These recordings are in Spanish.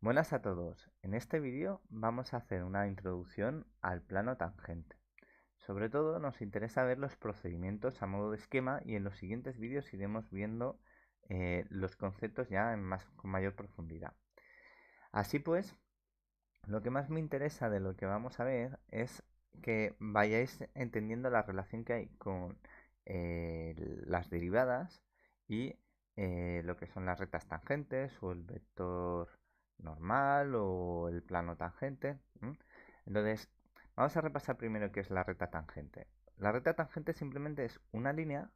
Buenas a todos. En este vídeo vamos a hacer una introducción al plano tangente. Sobre todo nos interesa ver los procedimientos a modo de esquema y en los siguientes vídeos iremos viendo los conceptos ya con mayor profundidad. Así pues, lo que más me interesa de lo que vamos a ver es que vayáis entendiendo la relación que hay con las derivadas y lo que son las rectas tangentes o el vector normal o el plano tangente. Entonces, vamos a repasar primero qué es la recta tangente. La recta tangente simplemente es una línea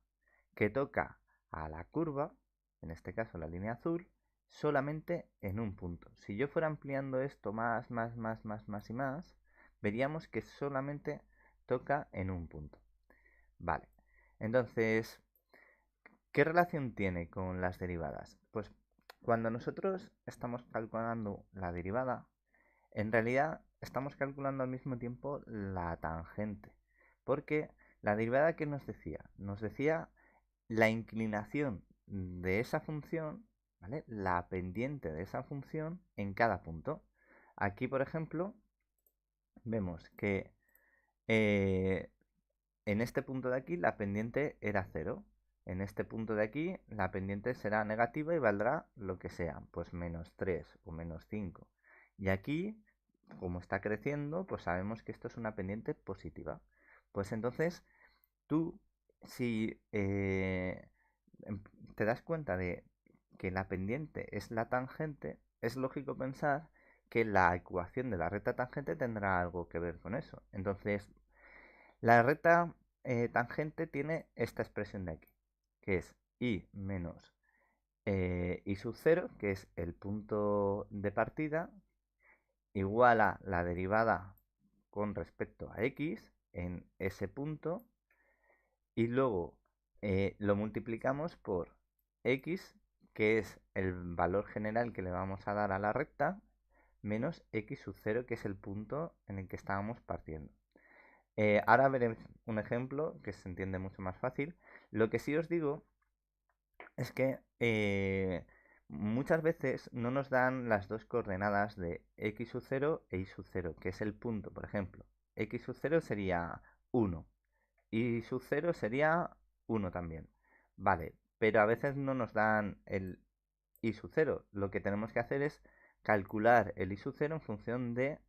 que toca a la curva, en este caso la línea azul, solamente en un punto. Si yo fuera ampliando esto más y más, veríamos que solamente toca en un punto. Vale, entonces, ¿qué relación tiene con las derivadas? Pues cuando nosotros estamos calculando la derivada, en realidad estamos calculando al mismo tiempo la tangente. Porque la derivada, ¿qué nos decía? Nos decía la inclinación de esa función, ¿vale? La pendiente de esa función en cada punto. Aquí, por ejemplo, vemos que eh, en este punto de aquí la pendiente era 0. En este punto de aquí la pendiente será negativa y valdrá lo que sea, pues menos 3 o menos 5. Y aquí, como está creciendo, pues sabemos que esto es una pendiente positiva. Pues entonces, tú, si te das cuenta de que la pendiente es la tangente, es lógico pensar que la ecuación de la recta tangente tendrá algo que ver con eso. Entonces, la recta tangente tiene esta expresión de aquí, que es y menos y sub 0, que es el punto de partida, igual a la derivada con respecto a x en ese punto, y luego lo multiplicamos por x, que es el valor general que le vamos a dar a la recta, menos x sub 0, que es el punto en el que estábamos partiendo. Ahora veremos un ejemplo que se entiende mucho más fácil. Lo que sí os digo es que muchas veces no nos dan las dos coordenadas de x sub 0 e y sub 0, que es el punto. Por ejemplo, x sub 0 sería 1 y sub 0 sería 1 también. Vale, pero a veces no nos dan el y sub 0. Lo que tenemos que hacer es calcular el y sub 0 en función de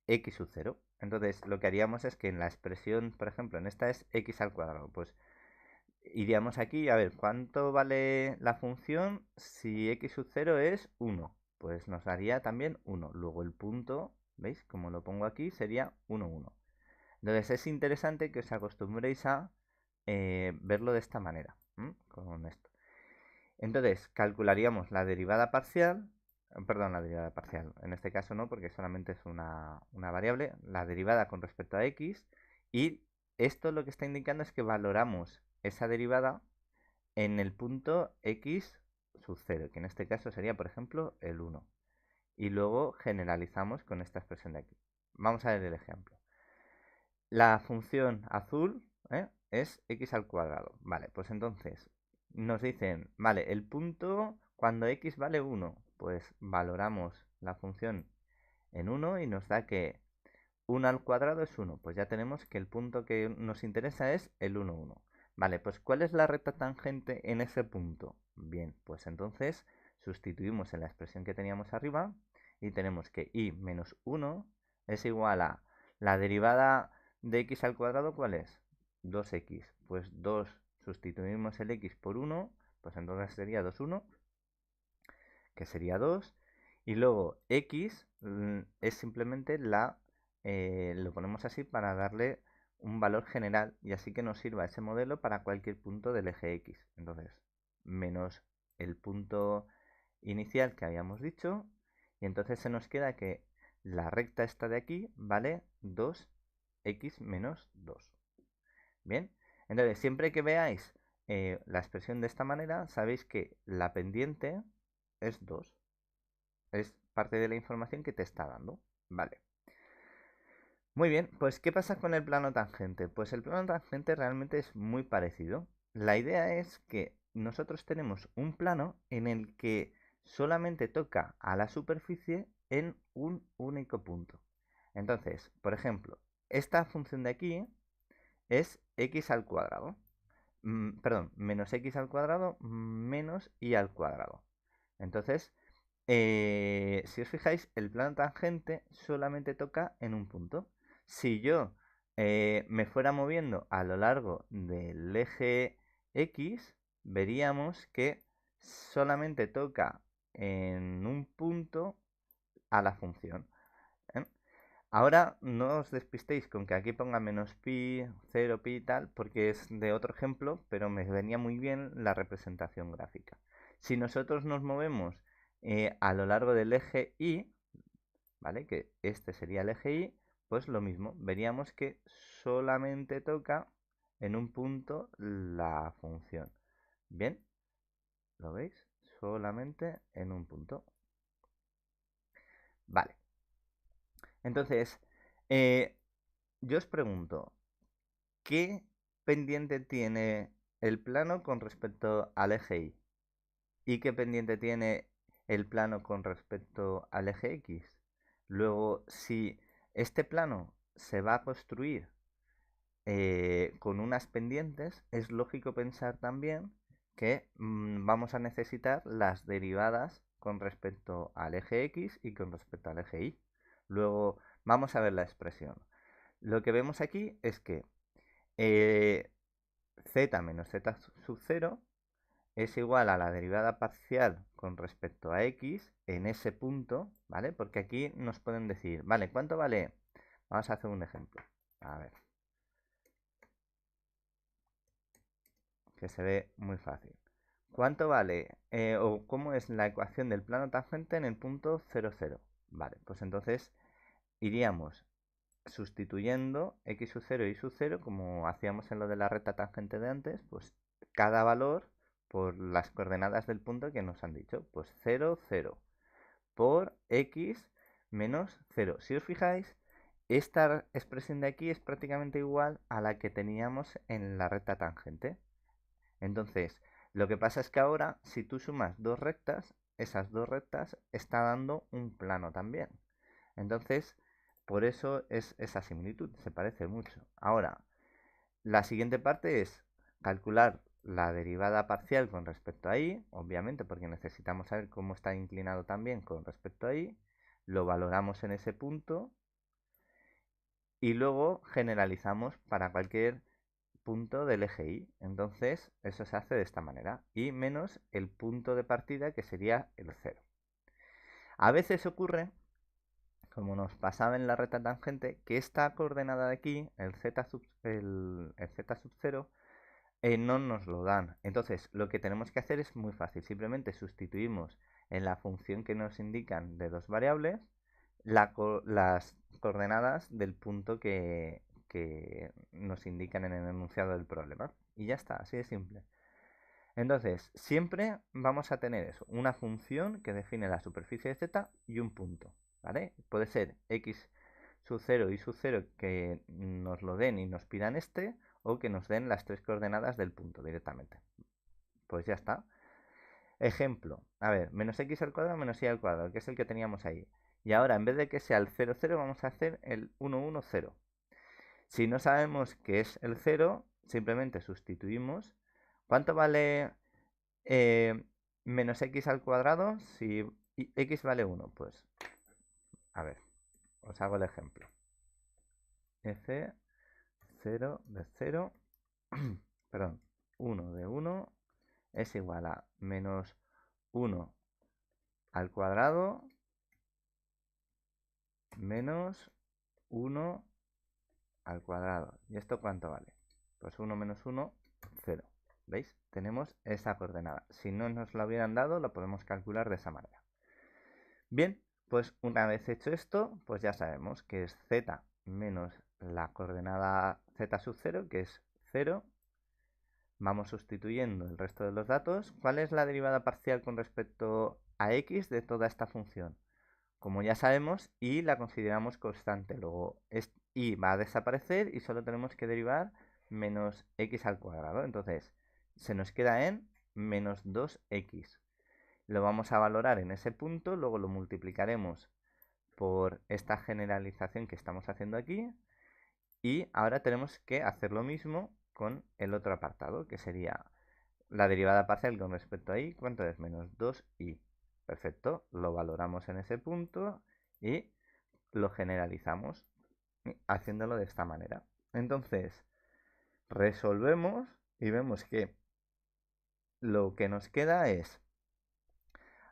x sub 0. Entonces, lo que haríamos es que en la expresión, por ejemplo, en esta es x al cuadrado. Pues iríamos aquí a ver cuánto vale la función si x sub 0 es 1. Pues nos daría también 1. Luego el punto, ¿veis? Como lo pongo aquí, sería 1, 1. Entonces es interesante que os acostumbréis a verlo de esta manera, con esto. Entonces calcularíamos la derivada parcial, perdón, la derivada parcial, en este caso no, porque solamente es una variable, la derivada con respecto a x, y esto lo que está indicando es que valoramos esa derivada en el punto x sub 0, que en este caso sería, por ejemplo, el 1. Y luego generalizamos con esta expresión de aquí. Vamos a ver el ejemplo. La función azul es x al cuadrado. Vale, pues entonces nos dicen, vale, el punto cuando x vale 1, pues valoramos la función en 1 y nos da que 1 al cuadrado es 1. Pues ya tenemos que el punto que nos interesa es el 1, 1. Vale, pues ¿cuál es la recta tangente en ese punto? Bien, pues entonces sustituimos en la expresión que teníamos arriba y tenemos que y menos 1 es igual a la derivada de x al cuadrado, ¿cuál es? 2x. Pues 2 sustituimos el x por 1, pues entonces sería 2, 1, que sería 2. Y luego x es simplemente lo ponemos así para darle un valor general y así que nos sirva ese modelo para cualquier punto del eje x. Entonces, menos el punto inicial que habíamos dicho y entonces se nos queda que la recta esta de aquí vale 2x menos 2. Bien, entonces siempre que veáis la expresión de esta manera, sabéis que la pendiente es 2. Es parte de la información que te está dando. Vale. Muy bien, pues ¿qué pasa con el plano tangente? Pues el plano tangente realmente es muy parecido. La idea es que nosotros tenemos un plano en el que solamente toca a la superficie en un único punto. Entonces, por ejemplo, esta función de aquí es x al cuadrado. Perdón, menos x al cuadrado menos y al cuadrado. Entonces, si os fijáis, el plano tangente solamente toca en un punto. Si yo me fuera moviendo a lo largo del eje X, veríamos que solamente toca en un punto a la función. ¿eh? Ahora no os despistéis con que aquí ponga menos pi, 0 pi y tal, porque es de otro ejemplo, pero me venía muy bien la representación gráfica. Si nosotros nos movemos a lo largo del eje Y, ¿vale? Que este sería el eje Y, pues lo mismo, veríamos que solamente toca en un punto la función. ¿Bien? ¿Lo veis? Solamente en un punto. Vale. Entonces, yo os pregunto, ¿qué pendiente tiene el plano con respecto al eje Y? ¿Y qué pendiente tiene el plano con respecto al eje X? Luego, si este plano se va a construir con unas pendientes, es lógico pensar también que vamos a necesitar las derivadas con respecto al eje X y con respecto al eje Y. Luego, vamos a ver la expresión. Lo que vemos aquí es que z menos z sub 0 es igual a la derivada parcial con respecto a x en ese punto, ¿vale? Porque aquí nos pueden decir, vale, ¿cuánto vale? Vamos a hacer un ejemplo. A ver. Que se ve muy fácil. ¿Cuánto vale o cómo es la ecuación del plano tangente en el punto 0, 0? Vale, pues entonces iríamos sustituyendo x sub 0 y sub 0, como hacíamos en lo de la recta tangente de antes, pues cada valor por las coordenadas del punto que nos han dicho. Pues 0, 0 por x menos 0. Si os fijáis, esta expresión de aquí es prácticamente igual a la que teníamos en la recta tangente. Entonces, lo que pasa es que ahora, si tú sumas dos rectas, esas dos rectas está dando un plano también. Entonces, por eso es esa similitud, se parece mucho. Ahora, la siguiente parte es calcular la derivada parcial con respecto a y, obviamente, porque necesitamos saber cómo está inclinado también con respecto a y. Lo valoramos en ese punto y luego generalizamos para cualquier punto del eje Y. Entonces, eso se hace de esta manera. Y menos el punto de partida, que sería el 0. A veces ocurre, como nos pasaba en la recta tangente, que esta coordenada de aquí, el z sub 0, no nos lo dan. Entonces, lo que tenemos que hacer es muy fácil. Simplemente sustituimos en la función que nos indican de dos variables las coordenadas del punto que nos indican en el enunciado del problema. Y ya está, así de simple. Entonces, siempre vamos a tener eso, una función que define la superficie de z y un punto, ¿vale? Puede ser x sub 0 y sub 0 que nos lo den y nos pidan este, o que nos den las tres coordenadas del punto directamente. Pues ya está. Ejemplo, a ver, menos x al cuadrado menos y al cuadrado, que es el que teníamos ahí. Y ahora, en vez de que sea el 0, 0, vamos a hacer el 1, 1, 0. Si no sabemos qué es el 0, simplemente sustituimos. ¿Cuánto vale menos x al cuadrado si x vale 1? Pues, a ver, os hago el ejemplo. F 0 de 0, perdón, 1 de 1 es igual a menos 1 al cuadrado menos 1 al cuadrado. ¿Y esto cuánto vale? Pues 1 menos 1, 0. ¿Veis? Tenemos esa coordenada. Si no nos la hubieran dado, lo podemos calcular de esa manera. Bien, pues una vez hecho esto, pues ya sabemos que es z menos la coordenada z sub 0, que es 0. Vamos sustituyendo el resto de los datos. ¿Cuál es la derivada parcial con respecto a x de toda esta función? Como ya sabemos, y la consideramos constante. Luego, y va a desaparecer y solo tenemos que derivar menos x al cuadrado. Entonces, se nos queda en menos 2x. lo vamos a valorar en ese punto, luego lo multiplicaremos por esta generalización que estamos haciendo aquí y ahora tenemos que hacer lo mismo con el otro apartado, que sería la derivada parcial con respecto a y. ¿Cuánto es? Menos 2y. Perfecto, lo valoramos en ese punto y lo generalizamos haciéndolo de esta manera. Entonces, resolvemos y vemos que lo que nos queda es,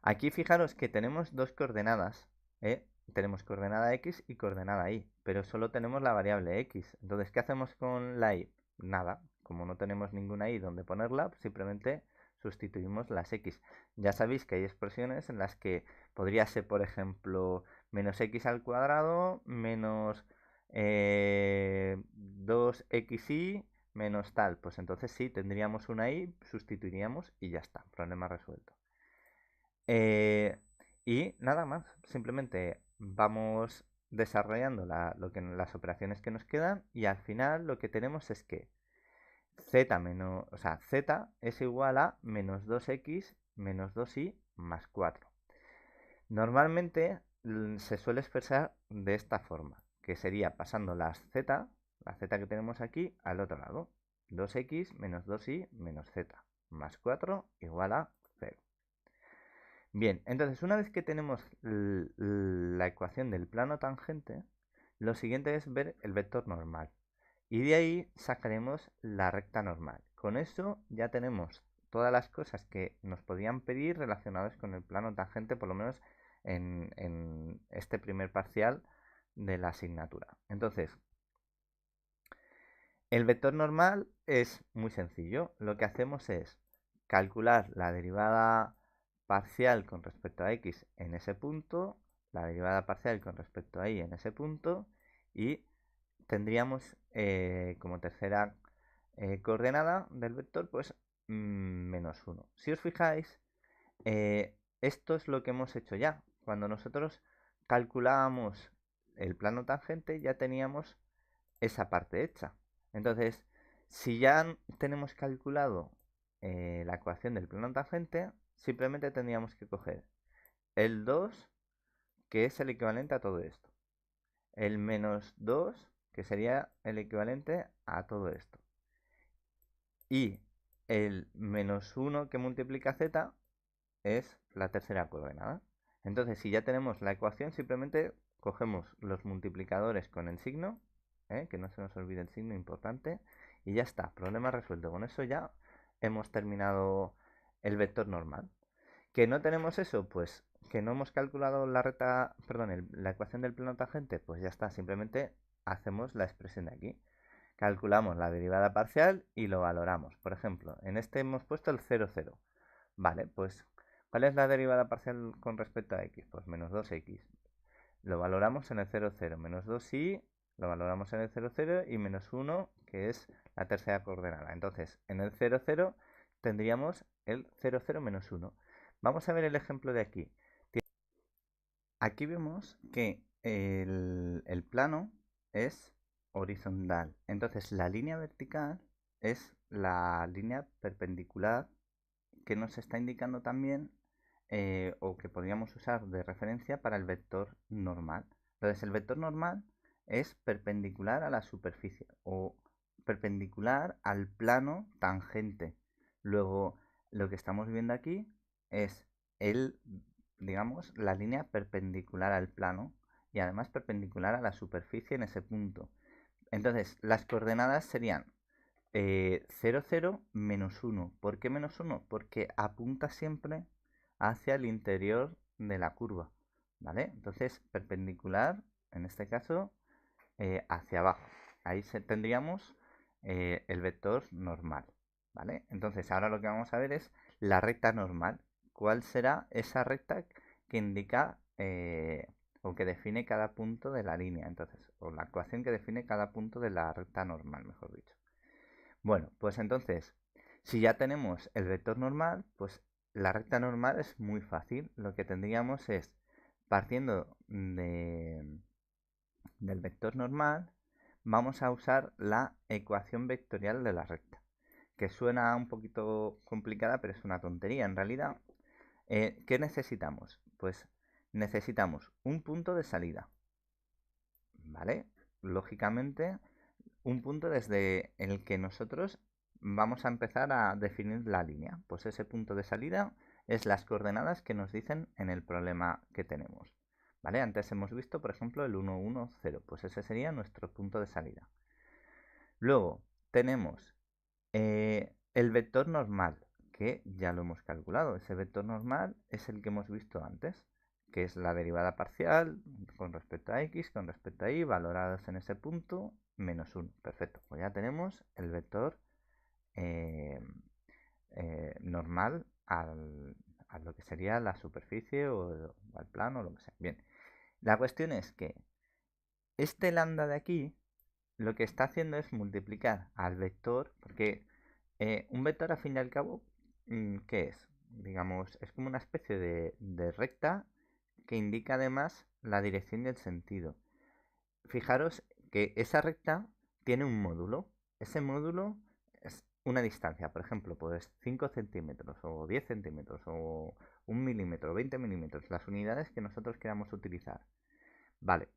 aquí fijaros que tenemos dos coordenadas, ¿eh? Tenemos coordenada x y coordenada y, pero solo tenemos la variable x. Entonces, ¿qué hacemos con la y? Nada, como no tenemos ninguna y donde ponerla, simplemente sustituimos las x. Ya sabéis que hay expresiones en las que podría ser, por ejemplo, menos x al cuadrado menos 2xy menos tal. Pues entonces sí, tendríamos una y, sustituiríamos y ya está, problema resuelto. Y nada más, simplemente vamos desarrollando las operaciones que nos quedan y al final lo que tenemos es que z es igual a menos 2x menos 2y más 4. Normalmente se suele expresar de esta forma, que sería pasando la z que tenemos aquí, al otro lado. 2x menos 2y menos z más 4 igual a 0. Bien, entonces una vez que tenemos la ecuación del plano tangente, lo siguiente es ver el vector normal. Y de ahí sacaremos la recta normal. Con eso ya tenemos todas las cosas que nos podían pedir relacionadas con el plano tangente, por lo menos en este primer parcial de la asignatura. Entonces, el vector normal es muy sencillo. Lo que hacemos es calcular la derivada parcial con respecto a x en ese punto, la derivada parcial con respecto a y en ese punto, y tendríamos como tercera coordenada del vector, pues menos 1. Si os fijáis, esto es lo que hemos hecho ya. Cuando nosotros calculábamos el plano tangente, ya teníamos esa parte hecha. Entonces, si ya tenemos calculado la ecuación del plano tangente, simplemente tendríamos que coger el 2, que es el equivalente a todo esto. El menos 2, que sería el equivalente a todo esto. Y el menos 1 que multiplica z es la tercera coordenada. Entonces, si ya tenemos la ecuación, simplemente cogemos los multiplicadores con el signo, que no se nos olvide el signo importante, y ya está, problema resuelto. Con eso ya hemos terminado el vector normal. ¿Que no tenemos eso? Pues que no hemos calculado la recta, perdón, la ecuación del plano tangente, pues ya está, simplemente hacemos la expresión de aquí. Calculamos la derivada parcial y lo valoramos. Por ejemplo, en este hemos puesto el 0, 0. Vale, pues ¿cuál es la derivada parcial con respecto a x? Pues menos 2x. Lo valoramos en el 0, 0. Menos 2y lo valoramos en el 0, 0 y menos 1, que es la tercera coordenada. Entonces, en el 0, 0 tendríamos el 0, 0 menos 1. Vamos a ver el ejemplo de aquí. Aquí vemos que el plano es horizontal. Entonces, la línea vertical es la línea perpendicular que nos está indicando también o que podríamos usar de referencia para el vector normal. Entonces el vector normal es perpendicular a la superficie o perpendicular al plano tangente. Luego lo que estamos viendo aquí es digamos, la línea perpendicular al plano y además perpendicular a la superficie en ese punto. Entonces las coordenadas serían 0, 0, menos 1. ¿Por qué menos 1? Porque apunta siempre hacia el interior de la curva, ¿vale? Entonces, perpendicular, en este caso, hacia abajo. Ahí tendríamos el vector normal, ¿vale? Entonces, ahora lo que vamos a ver es la recta normal. ¿Cuál será esa recta que indica o que define cada punto de la línea? Entonces, o la ecuación que define cada punto de la recta normal, mejor dicho. Bueno, pues entonces, si ya tenemos el vector normal, pues la recta normal es muy fácil. Lo que tendríamos es, partiendo del vector normal, vamos a usar la ecuación vectorial de la recta, que suena un poquito complicada, pero es una tontería. En realidad, ¿Qué necesitamos? Pues necesitamos un punto de salida, ¿vale? Lógicamente, un punto desde el que nosotros vamos a empezar a definir la línea. Pues ese punto de salida es las coordenadas que nos dicen en el problema que tenemos. ¿Vale? Antes hemos visto, por ejemplo, el 1, 1, 0. Pues ese sería nuestro punto de salida. Luego tenemos el vector normal, que ya lo hemos calculado. Ese vector normal es el que hemos visto antes, que es la derivada parcial con respecto a x, con respecto a y, valorados en ese punto, menos 1. Perfecto, pues ya tenemos el vector normal a lo que sería la superficie o al plano o lo que sea. Bien, la cuestión es que este lambda de aquí lo que está haciendo es multiplicar al vector, porque un vector al fin y al cabo, ¿qué es? Digamos, es como una especie de recta que indica además la dirección y el sentido. Fijaros que esa recta tiene un módulo. Ese módulo es una distancia, por ejemplo, pues 5 centímetros o 10 centímetros o 1 milímetro, 20 milímetros, las unidades que nosotros queramos utilizar. Vale,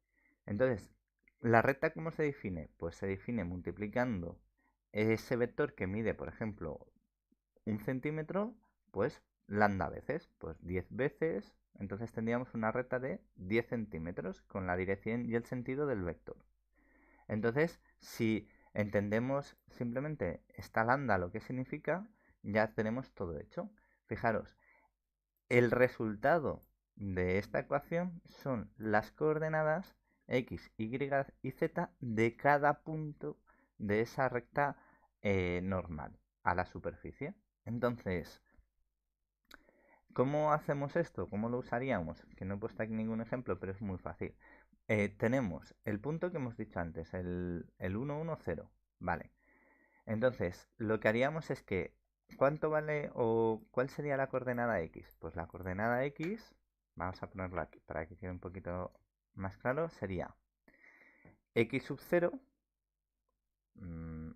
entonces, ¿la recta cómo se define? Pues se define multiplicando ese vector que mide, por ejemplo, 1 centímetro, pues lambda veces, pues 10 veces, entonces tendríamos una recta de 10 centímetros con la dirección y el sentido del vector. Entonces, si entendemos simplemente esta lambda lo que significa, ya tenemos todo hecho. Fijaros, el resultado de esta ecuación son las coordenadas x, y y z de cada punto de esa recta normal a la superficie. Entonces, ¿cómo hacemos esto? ¿Cómo lo usaríamos? Que no he puesto aquí ningún ejemplo, pero es muy fácil. Tenemos el punto que hemos dicho antes, el 1, 1, 0. Vale. Entonces, lo que haríamos es que, ¿cuánto vale o cuál sería la coordenada x? Pues la coordenada x, vamos a ponerlo aquí para que quede un poquito más claro, sería x sub 0.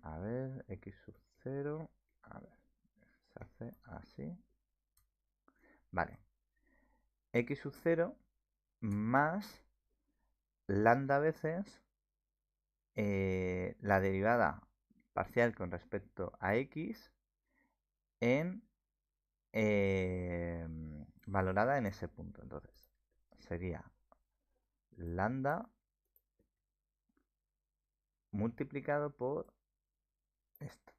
A ver, x sub 0. A ver, se hace así. Vale. X sub 0 más lambda veces la derivada parcial con respecto a x en valorada en ese punto. Entonces, sería lambda multiplicado por esto.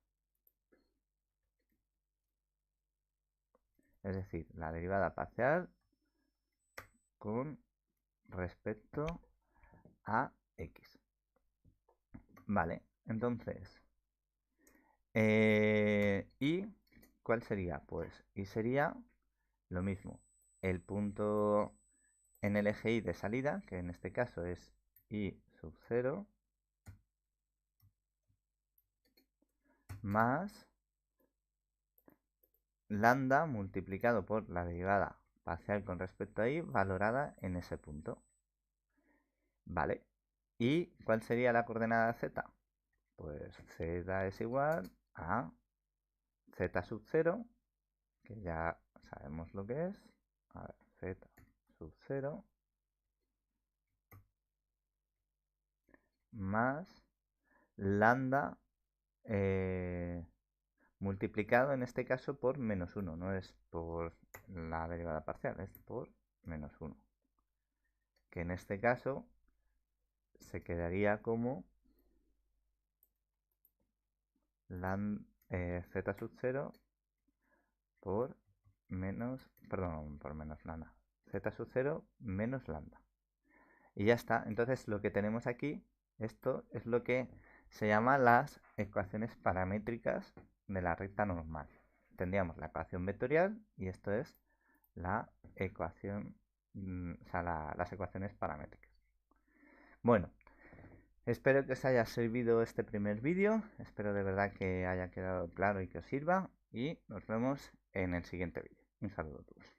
Es decir, la derivada parcial con respecto a x. Vale, entonces, ¿y cuál sería? Pues y sería lo mismo. El punto en el eje y de salida, que en este caso es y sub 0, más lambda multiplicado por la derivada parcial con respecto a y valorada en ese punto. Vale. ¿Y cuál sería la coordenada z? Pues z es igual a z sub 0, que ya sabemos lo que es. A ver, z sub 0 más lambda multiplicado en este caso por menos 1. No es por la derivada parcial, es por menos 1. Que en este caso se quedaría como z sub 0 por menos, perdón, por menos lambda. Z sub 0 menos lambda. Y ya está. Entonces lo que tenemos aquí, esto es lo que se llama las ecuaciones paramétricas de la recta normal. Tendríamos la ecuación vectorial y esto es la ecuación, o sea, las ecuaciones paramétricas. Bueno, espero que os haya servido este primer vídeo, espero de verdad que haya quedado claro y que os sirva y nos vemos en el siguiente vídeo. Un saludo a todos.